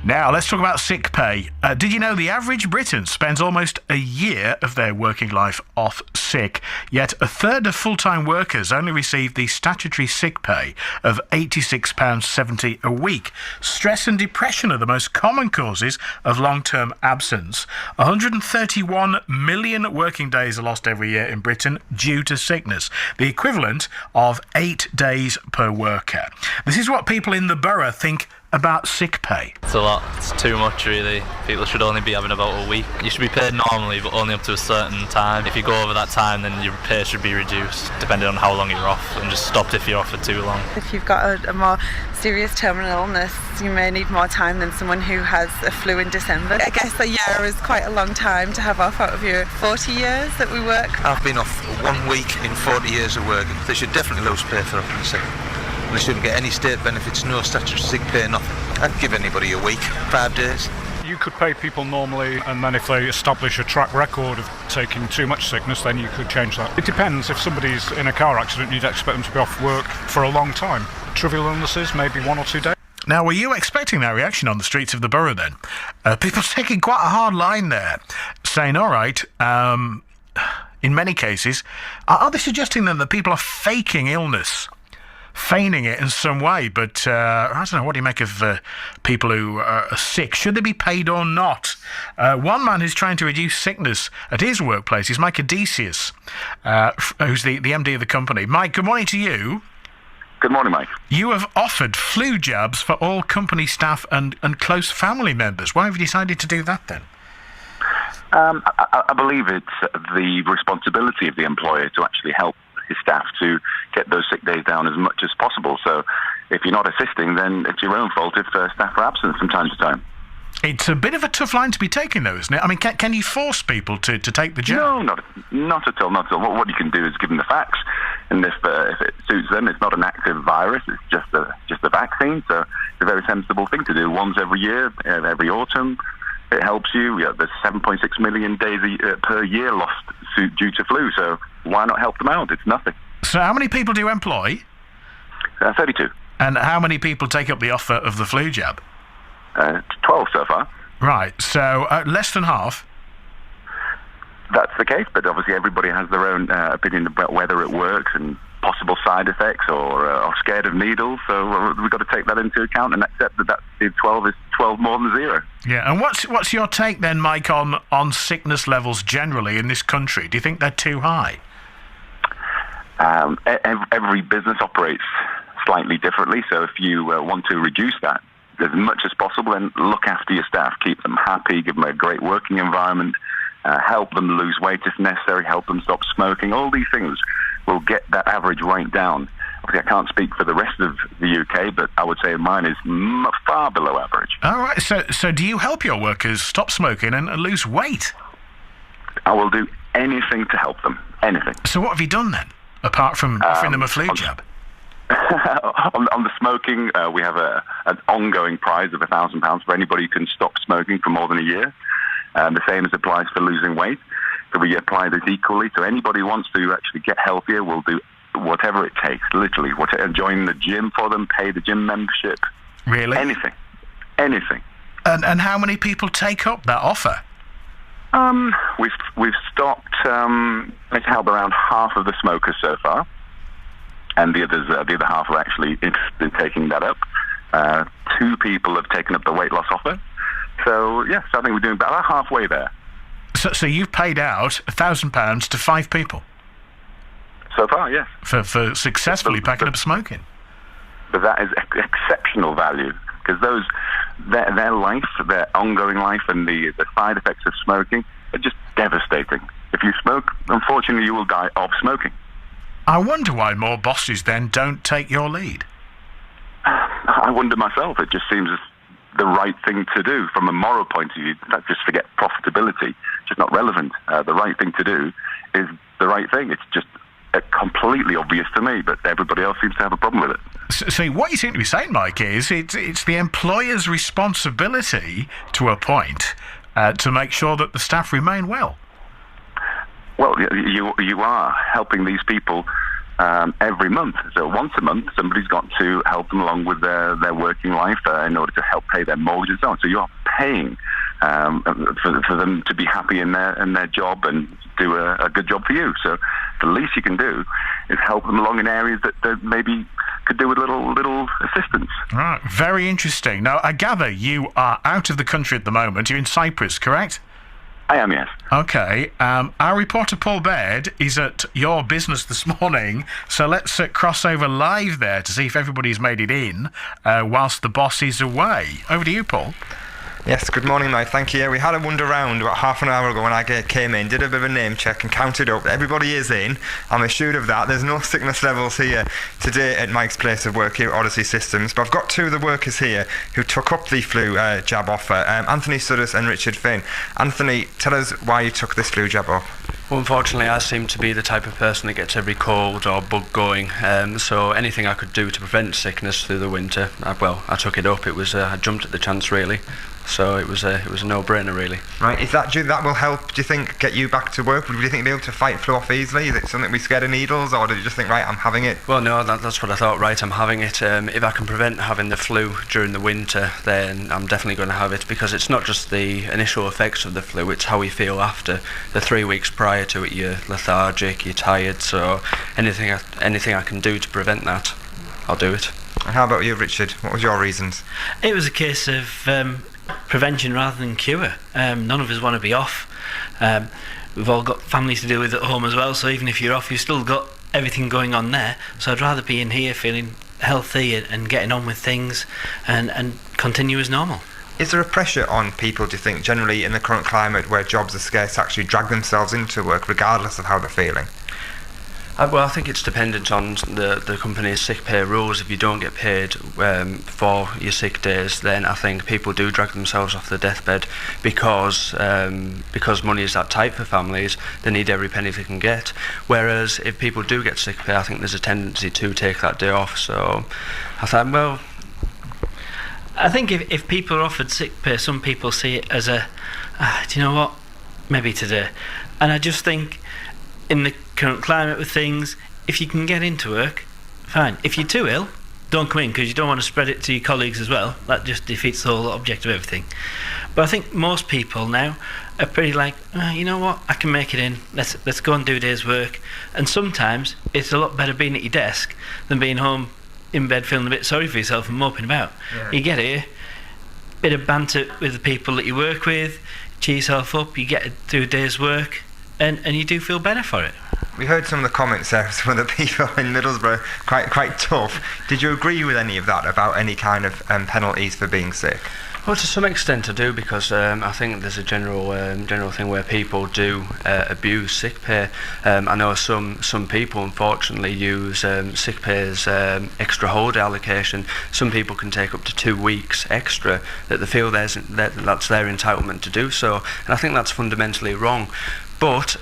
Now, let's talk about sick pay. Did you know the average Briton spends almost a year of their working life off sick, yet a third of full-time workers only receive the statutory sick pay of £86.70 a week. Stress and depression are the most common causes of long-term absence. 131 million working days are lost every year in Britain due to sickness, the equivalent of 8 days per worker. This is what people in the borough think about sick pay. It's a lot. It's too much, really. People should only be having about a week. You should be paid normally, but only up to a certain time. If you go over that time, then your pay should be reduced, depending on how long you're off, and just stopped if you're off for too long. If you've got a more serious terminal illness, you may need more time than someone who has a flu in December. I guess a year is quite a long time to have off out of your 40 years that we work. I've been off 1 week in 40 years of work. They should definitely lose pay for having sick. They shouldn't get any state benefits, no statutory sick pay, nothing. I'd give anybody a week, 5 days. You could pay people normally, and then if they establish a track record of taking too much sickness, then you could change that. It depends. If somebody's in a car accident, you'd expect them to be off work for a long time. Trivial illnesses, maybe 1 or 2 days. Now, were you expecting that reaction on the streets of the borough then? People taking quite a hard line there, saying, all right, in many cases, are they suggesting then that people are faking illness? Feigning it in some way, but I don't know, what do you make of people who are sick? Should they be paid or not? One man who's trying to reduce sickness at his workplace is Mike Odysseus, who's the MD of the company. Mike, good morning to you. Good morning, Mike. You have offered flu jabs for all company staff and close family members. Why have you decided to do that then? I believe it's the responsibility of the employer to actually help his staff to get those sick days down as much as possible. So if you're not assisting, then it's your own fault if staff are absent from time to time. It's a bit of a tough line to be taking, though, isn't it? I mean, can you force people to take the jab? No, not at all. Not at all. What you can do is give them the facts, and if it suits them, it's not an active virus. It's just a vaccine. So it's a very sensible thing to do. Once every year, every autumn. It helps you. There's 7.6 million days per year lost due to flu, so why not help them out? It's nothing. So how many people do you employ? 32. And how many people take up the offer of the flu jab? 12 so far. Right, so less than half? That's the case, but obviously everybody has their own opinion about whether it works and possible side effects or scared of needles, so we've got to take that into account and accept that 12 is 12 more than 0. Yeah, and what's your take then, Mike, on sickness levels generally in this country? Do you think they're too high? Every business operates slightly differently, so if you want to reduce that as much as possible, then look after your staff, keep them happy, give them a great working environment, help them lose weight if necessary, help them stop smoking. All these things will get that average right down. Obviously, I can't speak for the rest of the UK, but I would say mine is far below average. All right, so do you help your workers stop smoking and lose weight? I will do anything to help them, anything. So what have you done then, apart from offering them a flu jab? On the smoking, we have an ongoing prize of £1,000 for anybody who can stop smoking for more than a year. The same as applies for losing weight. So we apply this equally. So anybody who wants to actually get healthier will do whatever it takes, literally. Join the gym for them, pay the gym membership. Really? Anything. And how many people take up that offer? We've stopped. It's helped around half of the smokers so far, and the other half are actually interested in taking that up. 2 people have taken up the weight loss offer. So yes, I think we're doing about halfway there. So you've paid out £1,000 to 5 people? So far, yes. For successfully packing up smoking? But that is exceptional value, because their life, their ongoing life, and the side effects of smoking are just devastating. If you smoke, unfortunately, you will die of smoking. I wonder why more bosses then don't take your lead. I wonder myself. It just seems the right thing to do from a moral point of view. Just forget profitability. It's just not relevant. The right thing to do is the right thing. It's just completely obvious to me, but everybody else seems to have a problem with it. So what you seem to be saying, Mike, is it's the employer's responsibility to a point to make sure that the staff remain well. Well, you are helping these people every month. So once a month, somebody's got to help them along with their working life in order to help pay their mortgage and so on. So you're paying for them to be happy in their job and do a good job for you. So the least you can do is help them along in areas that maybe could do with little assistance. Right, very interesting. Now, I gather you are out of the country at the moment. You're in Cyprus, correct? I am, yes. Okay. Our reporter Paul Baird is at your business this morning, so let's cross over live there to see if everybody's made it in whilst the boss is away. Over to you, Paul. Yes, good morning, mate. Thank you. Yeah, we had a wander round about half an hour ago when I came in, did a bit of a name check and counted up. Everybody is in. I'm assured of that. There's no sickness levels here today at Mike's place of work here at Odyssey Systems. But I've got two of the workers here who took up the flu jab offer, Anthony Sudders and Richard Finn. Anthony, tell us why you took this flu jab up. Well, unfortunately, I seem to be the type of person that gets every cold or bug going. So anything I could do to prevent sickness through the winter, I took it up. It was I jumped at the chance, really. So it was a no-brainer, really. Right, is that will help? Do you think get you back to work? Do you think you'll be able to fight flu off easily? Is it something we scared of needles, or did you just think, right, I'm having it? Well, no, that's what I thought. Right, I'm having it. If I can prevent having the flu during the winter, then I'm definitely going to have it, because it's not just the initial effects of the flu; it's how we feel after. The 3 weeks prior to it, you're lethargic, you're tired. So anything I can do to prevent that, I'll do it. And how about you, Richard? What was your reasons? It was a case of prevention rather than cure. None of us want to be off. We've all got families to deal with at home as well, so even if you're off, you've still got everything going on there. So I'd rather be in here feeling healthy and getting on with things and continue as normal. Is there a pressure on people, do you think, generally in the current climate where jobs are scarce, to actually drag themselves into work regardless of how they're feeling? Well, I think it's dependent on the company's sick pay rules. If you don't get paid for your sick days, then I think people do drag themselves off the deathbed because money is that tight for families. They need every penny they can get. Whereas if people do get sick pay, I think there's a tendency to take that day off. So I thought, well, I think if people are offered sick pay, some people see it as do you know what, maybe today. And I just think in the current climate with things, if you can get into work, fine. If you're too ill, don't come in, because you don't want to spread it to your colleagues as well. That just defeats the whole object of everything. But I think most people now are pretty like, you know what, I can make it in. Let's go and do a day's work. And sometimes it's a lot better being at your desk than being home in bed feeling a bit sorry for yourself and moping about. Yeah. You get here, bit of banter with the people that you work with, cheer yourself up, you get to do a day's work, and you do feel better for it. We heard some of the comments there, some of the people in Middlesbrough, quite tough. Did you agree with any of that about any kind of penalties for being sick? Well, to some extent I do, because I think there's a general thing where people do abuse sick pay. I know some people unfortunately use sick pay as extra holiday allocation. Some people can take up to 2 weeks extra that they feel that's their entitlement to do so, and I think that's fundamentally wrong. But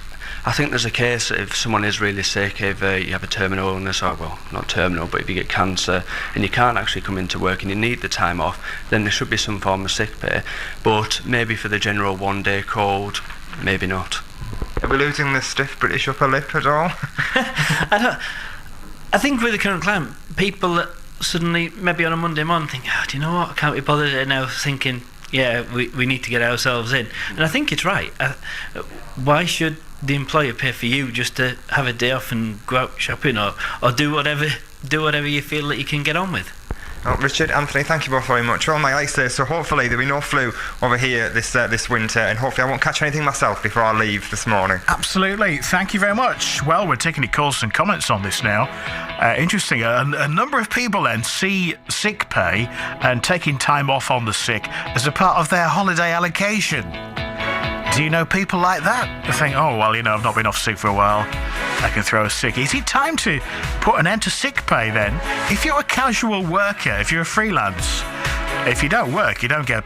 I think there's a case if someone is really sick, if you have a terminal illness, or well, not terminal, but if you get cancer and you can't actually come into work and you need the time off, then there should be some form of sick pay. But maybe for the general one-day cold, maybe not. Are we losing the stiff British upper lip at all? I think with the current climate, people that suddenly, maybe on a Monday morning, think, do you know what, I can't be bothered now, thinking, yeah, we need to get ourselves in. And I think it's right. Why should the employer pay for you just to have a day off and go out shopping or do whatever you feel that you can get on with? Well, Richard, Anthony, thank you both very much. Well, Mike, like I say, so hopefully there'll be no flu over here this winter, and hopefully I won't catch anything myself before I leave this morning. Absolutely. Thank you very much. Well, we're taking your calls and comments on this now. Interesting. A number of people then see sick pay and taking time off on the sick as a part of their holiday allocation. Do you know people like that? They think, oh, well, I've not been off sick for a while. I can throw a sick. Is it time to put an end to sick pay then? If you're a casual worker, if you're a freelance, if you don't work, you don't get